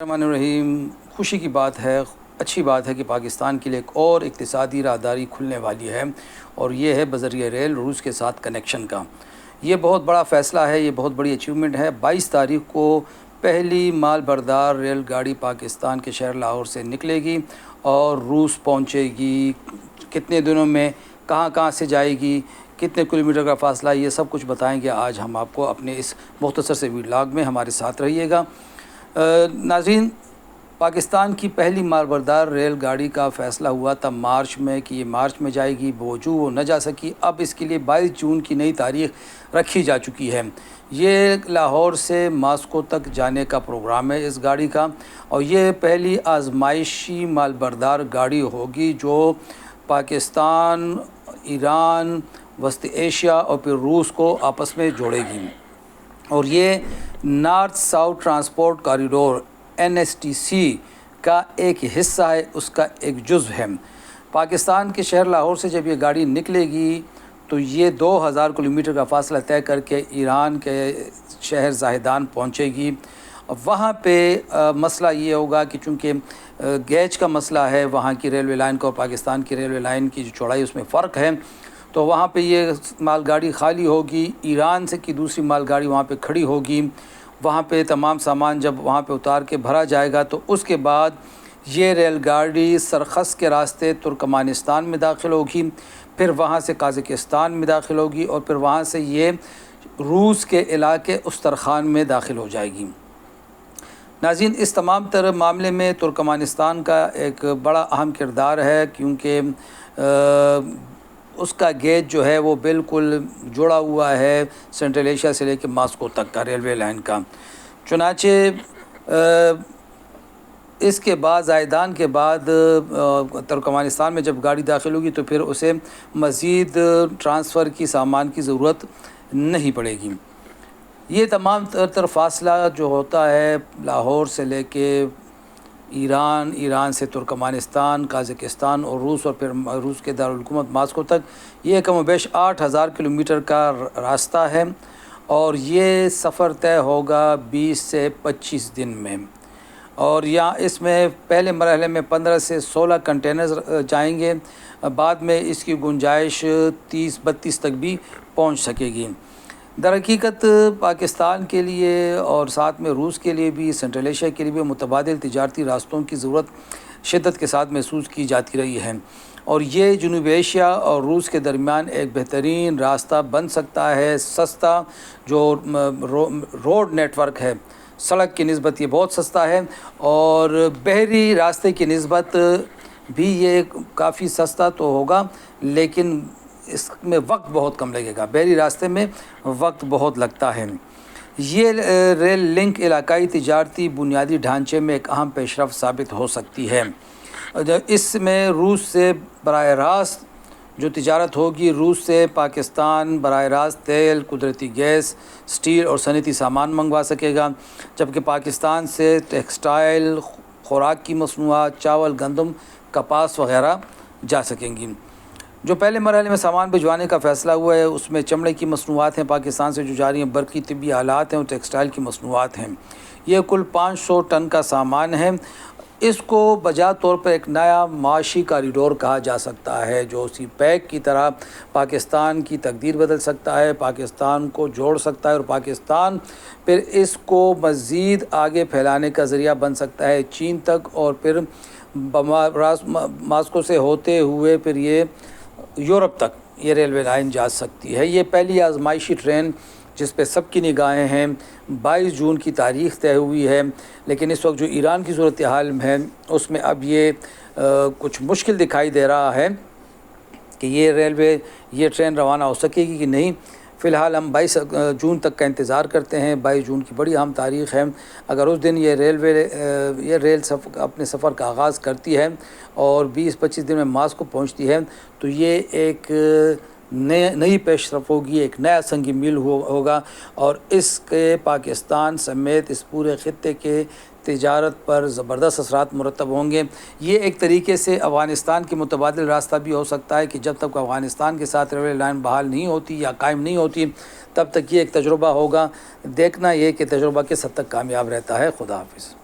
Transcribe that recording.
रहीम। खुशी की बात है, अच्छी बात है कि पाकिस्तान के लिए एक और इक़्तिसादी राहदारी खुलने वाली है और ये है बज़रिए रेल रूस के साथ कनेक्शन का। ये बहुत बड़ा फ़ैसला है, ये बहुत बड़ी अचीवमेंट है। 22 तारीख को पहली माल बरदार रेलगाड़ी पाकिस्तान के शहर लाहौर से निकलेगी और रूस पहुंचेगी। कितने दिनों में, कहाँ कहाँ से जाएगी, कितने किलोमीटर का फ़ासला, ये सब कुछ बताएंगे आज हम आपको अपने इस मुख्तसर से व्लॉग में। हमारे साथ रहिएगा। नाज़रीन, पाकिस्तान की पहली मालबरदार रेलगाड़ी का फ़ैसला हुआ था मार्च में कि ये मार्च में जाएगी, बावजूद वो न जा सकी। अब इसके लिए 22 जून की नई तारीख़ रखी जा चुकी है। ये लाहौर से मॉस्को तक जाने का प्रोग्राम है इस गाड़ी का और ये पहली आजमाइशी मालबरदार गाड़ी होगी जो पाकिस्तान, ईरान, वस्ती एशिया और फिर रूस को आपस में जोड़ेगी। और ये north south transport corridor NSTC का एक हिस्सा है, उसका एक जुज़ है। पाकिस्तान के शहर लाहौर से जब ये गाड़ी निकलेगी तो ये 2000 किलोमीटर का फ़ासला तय करके ईरान के शहर ज़ाहिदान पहुंचेगी। वहाँ पे मसला ये होगा कि चूँकि गेज का मसला है, वहाँ की रेलवे लाइन का और पाकिस्तान की रेलवे लाइन की जो चौड़ाई उसमें फ़र्क है, तो वहाँ पे ये मालगाड़ी खाली होगी। ईरान से की दूसरी मालगाड़ी वहाँ पे खड़ी होगी। वहाँ पे तमाम सामान जब वहाँ पे उतार के भरा जाएगा तो उसके बाद ये रेलगाड़ी सरखस के रास्ते तुर्कमानिस्तान में दाखिल होगी, फिर वहाँ से कज़ाकिस्तान में दाखिल होगी और फिर वहाँ से ये रूस के इलाके उस्तरखान में दाखिल हो जाएगी। नाज़रीन, इस तमाम तरह मामले में तुर्कमानिस्तान का एक बड़ा अहम किरदार है, क्योंकि उसका गेज जो है वो बिल्कुल जुड़ा हुआ है सेंट्रल एशिया से लेकर मॉस्को तक का रेलवे लाइन का। चुनाचे इसके बाद ज़ाहिदान के बाद तुर्कमानिस्तान में जब गाड़ी दाखिल होगी तो फिर उसे मज़ीद ट्रांसफ़र की सामान की ज़रूरत नहीं पड़ेगी। ये तमाम तर फासला जो होता है लाहौर से लेके ईरान से तुर्कमानिस्तान, कज़ाकिस्तान और रूस और फिर रूस के दारुल हुकूमत मॉस्को तक, ये कम बेश 8000 किलोमीटर का रास्ता है और ये सफ़र तय होगा 20 से 25 दिन में। और यहाँ इसमें पहले मरहले में 15 से 16 कंटेनर्स जाएंगे, बाद में इसकी गुंजाइश 30-32 तक भी पहुँच सकेगी। दरहकीकत पाकिस्तान के लिए और साथ में रूस के लिए भी, सेंट्रल एशिया के लिए भी मुतबादिल तिजारती रास्तों की ज़रूरत शिद्दत के साथ महसूस की जाती रही है और ये जनूबी एशिया और रूस के दरमियान एक बेहतरीन रास्ता बन सकता है। सस्ता जो रोड नेटवर्क है, सड़क की निस्बत ये बहुत सस्ता है और बहरी रास्ते की निस्बत भी ये काफ़ी सस्ता तो होगा, लेकिन इसमें वक्त बहुत कम लगेगा। बहरी रास्ते में वक्त बहुत लगता है। ये रेल लिंक इलाकाई तिजारती बुनियादी ढांचे में एक अहम पेशरफ साबित हो सकती है। इसमें रूस से बराह रास्त जो तिजारत होगी, रूस से पाकिस्तान बराह रास्त तेल, कुदरती गैस, स्टील और सनती सामान मंगवा सकेगा, जबकि पाकिस्तान से टेक्सटाइल, खुराक की मसनूआत, चावल, गंदम, कपास वग़ैरह जा सकेंगी। जो पहले मरहले में सामान भिजवाने का फ़ैसला हुआ है उसमें चमड़े की मसनूआत हैं पाकिस्तान से जो जा रही हैं, बरक़ी तिब्बी आलात हैं और टेक्सटाइल की मसनूआत हैं। ये कुल 500 टन का सामान है। इसको बजा तौर पर एक नया माशी कॉरिडोर कहा जा सकता है जो उसी पैक की तरह पाकिस्तान की तकदीर बदल सकता है, पाकिस्तान को जोड़ सकता है और पाकिस्तान फिर इसको मज़ीद आगे फैलाने का ज़रिया बन सकता है चीन तक और फिर मॉस्को से होते हुए फिर ये यूरोप तक ये रेलवे लाइन जा सकती है। ये पहली आजमाइशी ट्रेन जिस पे सबकी निगाहें हैं, 22 जून की तारीख़ तय हुई है, लेकिन इस वक्त जो ईरान की सूरत हाल है उसमें अब ये कुछ मुश्किल दिखाई दे रहा है कि ये ट्रेन रवाना हो सकेगी कि नहीं। फ़िलहाल हम 22 जून तक का इंतज़ार करते हैं। 22 जून की बड़ी अहम तारीख़ है। अगर उस दिन ये रेल अपने सफ़र का आगाज़ करती है और 20-25 दिन में मॉस्को पहुंचती है तो ये एक नई पेशरफ होगी, एक नया संगी मील होगा और इसके पाकिस्तान समेत इस पूरे ख़ित्ते के तिजारत पर ज़बरदस्त असरात मुरतब होंगे। ये एक तरीके से अफ़गानिस्तान की मुतबादिल रास्ता भी हो सकता है कि जब तक अफ़गानिस्तान के साथ रेलवे लाइन बहाल नहीं होती या कायम नहीं होती तब तक ये एक तजुर्बा होगा। देखना ये कि तजुर्बा किस हद तक कामयाब रहता है। खुदा हाफिज़।